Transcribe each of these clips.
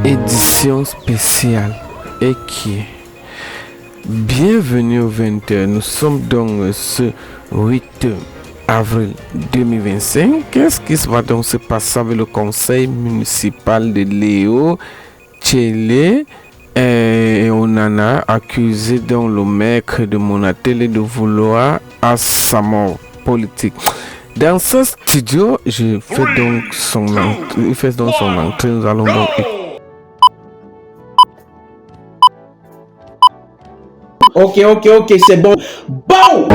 édition spéciale et qui est bienvenue au 20h. Nous sommes donc ce 8 avril 2025. Qu'est-ce qui va donc se passer avec le conseil municipal de Léo Tchélé et Onana, accusé dans le maire de Monatélé de vouloir à sa mort politique? Dans ce studio, il fait donc son entrée. Nous allons donc Ok, c'est bon. Bon!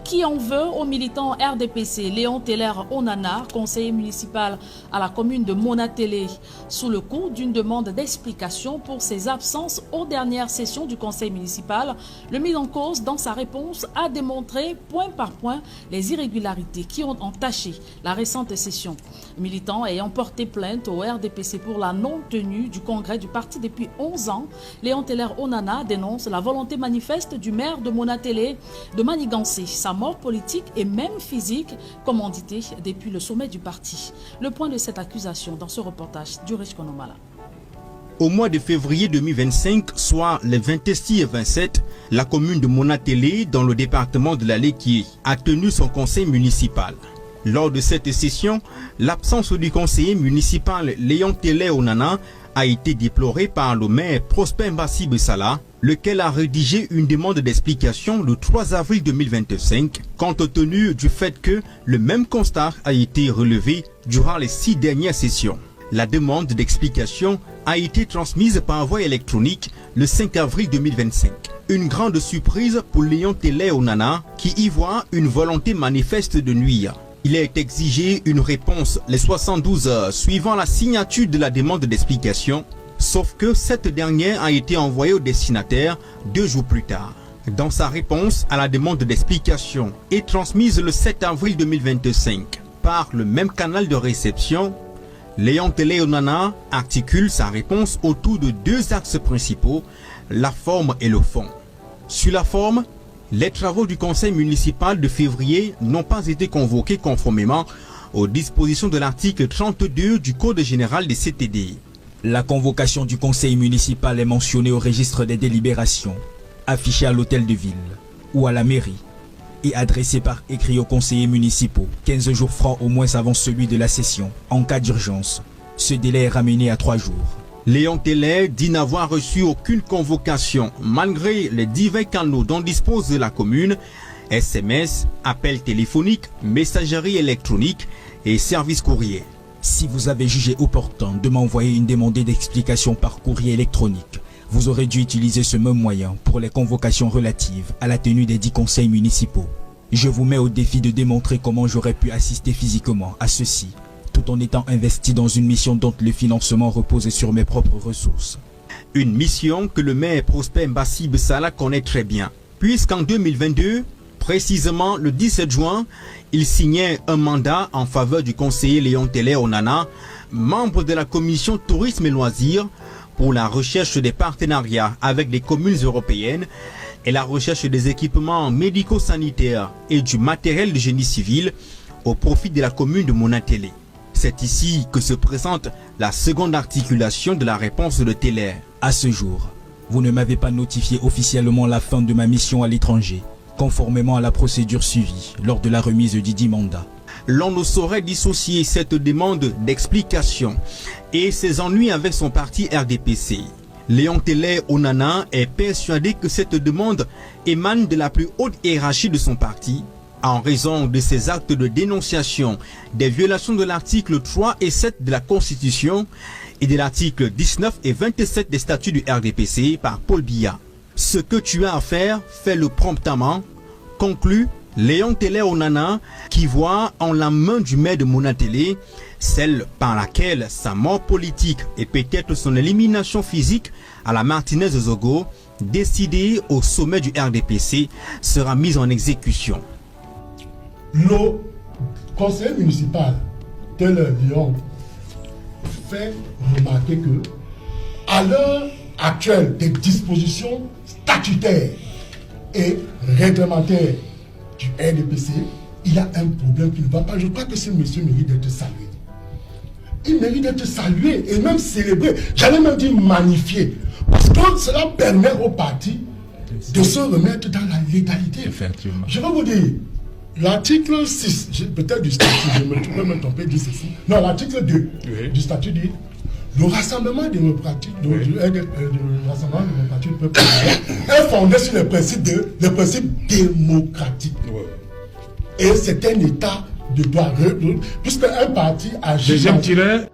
Qui en veut au militant RDPC Léon Teller Onana, conseiller municipal à la commune de Monatélé, sous le coup d'une demande d'explication pour ses absences aux dernières sessions du conseil municipal. Le mis en cause, dans sa réponse, a démontré point par point les irrégularités qui ont entaché la récente session. Le militant ayant porté plainte au RDPC pour la non-tenue du congrès du parti depuis 11 ans, Léon Teller Onana dénonce la volonté manifeste du maire de Monatélé de manigancer sa mort politique et même physique, commandité depuis le sommet du parti. Le point de cette accusation dans ce reportage du Rich Konomala. Au mois de février 2025, soit les 26 et 27, la commune de Monatélé, dans le département de la Léquié, a tenu son conseil municipal. Lors de cette session, l'absence du conseiller municipal Léon Teller Onana a été déplorée par le maire Prosper Mbassi Bessala, lequel a rédigé une demande d'explication le 3 avril 2025, compte tenu du fait que le même constat a été relevé durant les 6 dernières sessions. La demande d'explication a été transmise par voie électronique le 5 avril 2025. Une grande surprise pour Léon Teller Onana qui y voit une volonté manifeste de nuire. Il est exigé une réponse les 72 heures suivant la signature de la demande d'explication, sauf que cette dernière a été envoyée au destinataire 2 jours plus tard. Dans sa réponse à la demande d'explication et transmise le 7 avril 2025 par le même canal de réception, Léon Teller Onana articule sa réponse autour de 2 axes principaux, la forme et le fond. Sur la forme, les travaux du conseil municipal de février n'ont pas été convoqués conformément aux dispositions de l'article 32 du Code général des CTD. La convocation du conseil municipal est mentionnée au registre des délibérations, affichée à l'hôtel de ville ou à la mairie et adressée par écrit aux conseillers municipaux 15 jours francs au moins avant celui de la session. En cas d'urgence, ce délai est ramené à 3 jours. Léon Teller dit n'avoir reçu aucune convocation malgré les divers canaux dont dispose la commune, SMS, appels téléphoniques, messagerie électronique et services courrier. Si vous avez jugé opportun de m'envoyer une demande d'explication par courrier électronique, vous aurez dû utiliser ce même moyen pour les convocations relatives à la tenue des 10 conseils municipaux. Je vous mets au défi de démontrer comment j'aurais pu assister physiquement à ceci, tout en étant investi dans une mission dont le financement repose sur mes propres ressources. Une mission que le maire Prosper Mbassi Bessala connaît très bien, puisqu'en 2022, précisément le 17 juin, il signait un mandat en faveur du conseiller Léon Teller Onana, membre de la commission tourisme et loisirs, pour la recherche des partenariats avec les communes européennes et la recherche des équipements médico-sanitaires et du matériel de génie civil au profit de la commune de Monatélé. C'est ici que se présente la seconde articulation de la réponse de Teller. À ce jour, vous ne m'avez pas notifié officiellement la fin de ma mission à l'étranger, conformément à la procédure suivie lors de la remise du dit mandat. L'on ne saurait dissocier cette demande d'explication et ses ennuis avec son parti RDPC. Léon Teller Onana est persuadé que cette demande émane de la plus haute hiérarchie de son parti, en raison de ses actes de dénonciation des violations de l'article 3 et 7 de la Constitution et de l'article 19 et 27 des statuts du RDPC par Paul Biya. Ce que tu as à faire, fais-le promptement, conclut Léon Teller Onana, qui voit en la main du maire de Monatélé celle par laquelle sa mort politique et peut-être son élimination physique à la Martinaise Zogo, décidée au sommet du RDPC, sera mise en exécution. Le conseil municipal Teller Léon fait remarquer que, à l'heure actuelle des dispositions statutaires et réglementaires du RDPC, il y a un problème qui ne va pas. Je crois que ce monsieur mérite d'être salué. il mérite d'être salué et même célébré. J'allais même dire magnifié. Parce que cela permet au parti de se remettre dans la légalité. Effectivement. Je vais vous dire, l'article 6, peut-être du statut, je peux me tromper, dit ceci. Non, l'article 2 du statut dit le rassemblement démocratique, le rassemblement démocratique du peuple est fondé sur les principes démocratiques. Et c'est un état de droit, puisque un parti agit. Deuxième tiret.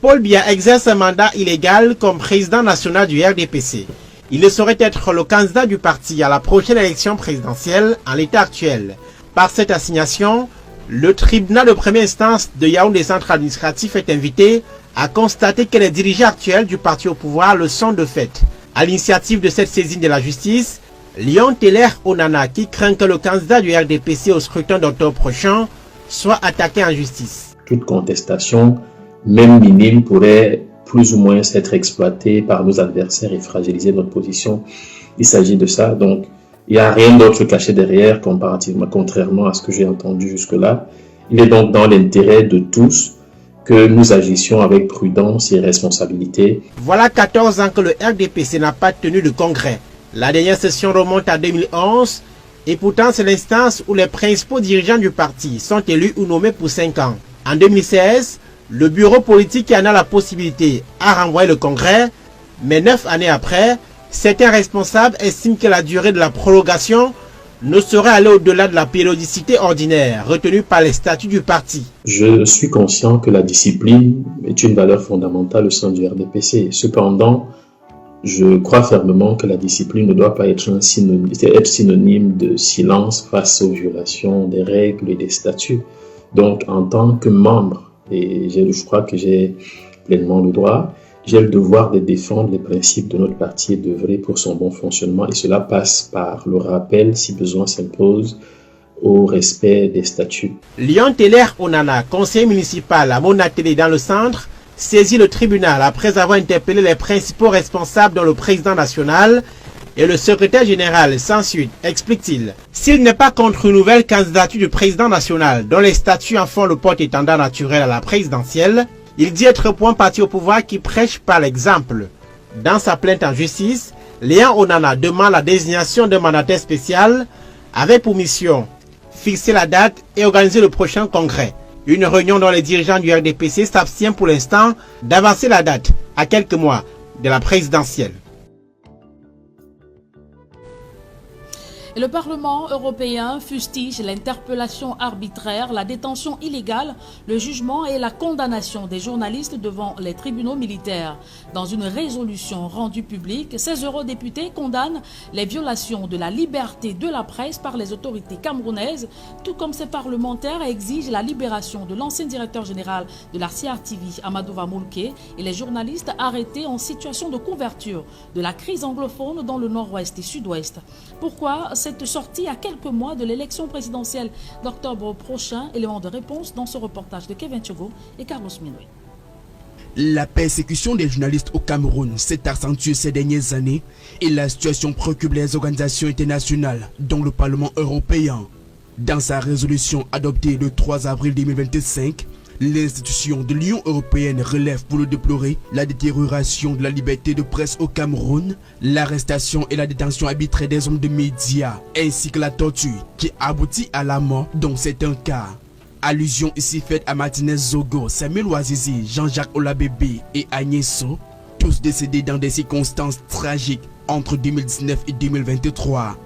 Paul Biya exerce un mandat illégal comme président national du RDPC. Il ne saurait être le candidat du parti à la prochaine élection présidentielle en l'état actuel. Par cette assignation, le tribunal de première instance de Yaoundé Centre Administratif est invité à constater que les dirigeants actuels du parti au pouvoir le sont de fait. À l'initiative de cette saisine de la justice, Léon Teller Onana, qui craint que le candidat du RDPC au scrutin d'octobre prochain soit attaqué en justice. Toute contestation, même minime, pourrait plus ou moins être exploitée par nos adversaires et fragiliser notre position. Il s'agit de ça, donc il n'y a rien d'autre caché derrière comparativement, contrairement à ce que j'ai entendu jusque-là. Il est donc dans l'intérêt de tous que nous agissions avec prudence et responsabilité. Voilà 14 ans que le RDPC n'a pas tenu de congrès. La dernière session remonte à 2011 et pourtant c'est l'instance où les principaux dirigeants du parti sont élus ou nommés pour 5 ans. En 2016, le bureau politique qui en a la possibilité a renvoyé le congrès, mais 9 années après, certains responsables estiment que la durée de la prolongation ne saurait aller au-delà de la périodicité ordinaire retenue par les statuts du parti. Je suis conscient que la discipline est une valeur fondamentale au sein du RDPC. Cependant, je crois fermement que la discipline ne doit pas être synonyme de silence face aux violations des règles et des statuts. Donc, en tant que membre, et je crois que j'ai pleinement le droit, j'ai le devoir de défendre les principes de notre parti et d'œuvrer pour son bon fonctionnement. Et cela passe par le rappel, si besoin s'impose, au respect des statuts. Léon Teller Onana, conseiller municipal à Monatélé dans le centre, saisit le tribunal après avoir interpellé les principaux responsables dont le président national et le secrétaire général sans suite, explique-t-il. S'il n'est pas contre une nouvelle candidature du président national dont les statuts en font le porte-étendard naturel à la présidentielle, il dit être pour un parti au pouvoir qui prêche par l'exemple. Dans sa plainte en justice, Léon Onana demande la désignation d'un mandataire spécial avec pour mission fixer la date et organiser le prochain congrès. Une réunion dont les dirigeants du RDPC s'abstiennent pour l'instant d'avancer la date à quelques mois de la présidentielle. Et le Parlement européen fustige l'interpellation arbitraire, la détention illégale, le jugement et la condamnation des journalistes devant les tribunaux militaires. Dans une résolution rendue publique, 16 eurodéputés condamnent les violations de la liberté de la presse par les autorités camerounaises, tout comme ces parlementaires exigent la libération de l'ancien directeur général de la CRTV, Amadou Vamoulke, et les journalistes arrêtés en situation de couverture de la crise anglophone dans le nord-ouest et sud-ouest. Pourquoi cette sortie à quelques mois de l'élection présidentielle d'octobre prochain? Élément de réponse dans ce reportage de Kevin Tchogo et Carlos Minoué. La persécution des journalistes au Cameroun s'est accentuée ces dernières années et la situation préoccupe les organisations internationales, dont le Parlement européen. Dans sa résolution adoptée le 3 avril 2025, l'institution de l'Union européenne relève pour le déplorer la détérioration de la liberté de presse au Cameroun, l'arrestation et la détention arbitraire des hommes de médias, ainsi que la torture qui aboutit à la mort dans certains cas. Allusion ici faite à Martinez Zogo, Samuel Ouazizi, Jean-Jacques Olabébé et Agnès So, tous décédés dans des circonstances tragiques entre 2019 et 2023.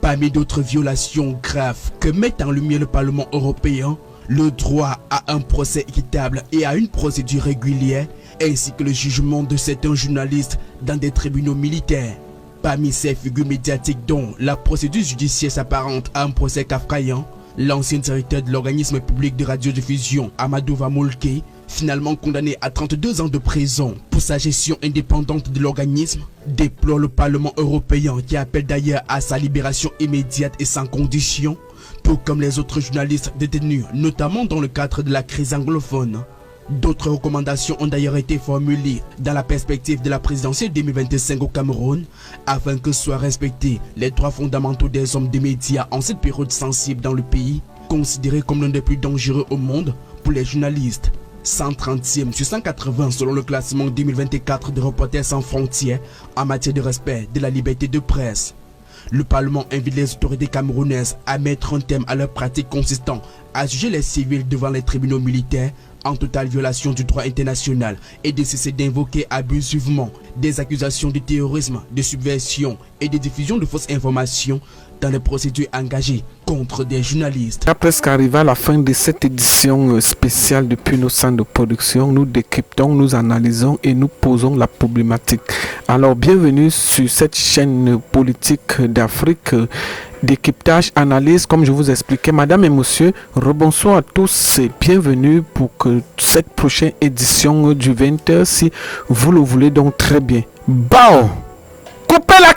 Parmi d'autres violations graves que met en lumière le Parlement européen, le droit à un procès équitable et à une procédure régulière, ainsi que le jugement de certains journalistes dans des tribunaux militaires. Parmi ces figures médiatiques dont la procédure judiciaire s'apparente à un procès kafkaïen, l'ancien directeur de l'organisme public de radiodiffusion Amadou Vamoulke, finalement condamné à 32 ans de prison pour sa gestion indépendante de l'organisme, déplore le Parlement européen qui appelle d'ailleurs à sa libération immédiate et sans condition, tout comme les autres journalistes détenus, notamment dans le cadre de la crise anglophone. D'autres recommandations ont d'ailleurs été formulées dans la perspective de la présidentielle 2025 au Cameroun, afin que soient respectés les droits fondamentaux des hommes des médias en cette période sensible dans le pays, considéré comme l'un des plus dangereux au monde pour les journalistes. 130e sur 180 selon le classement 2024 de Reporters sans frontières en matière de respect de la liberté de presse. Le Parlement invite les autorités camerounaises à mettre un terme à leurs pratiques consistant à juger les civils devant les tribunaux militaires en totale violation du droit international et de cesser d'invoquer abusivement des accusations de terrorisme, de subversion et de diffusion de fausses informations dans les procédures engagées contre des journalistes. À presque arrivé à la fin de cette édition spéciale depuis nos centres de production, nous décryptons, nous analysons et nous posons la problématique. Alors bienvenue sur cette chaîne politique d'Afrique, décryptage, analyse, comme je vous expliquais. Madame et monsieur, rebonsoir à tous et bienvenue pour que cette prochaine édition du 20h, si vous le voulez donc très bien. Bao! Coupez la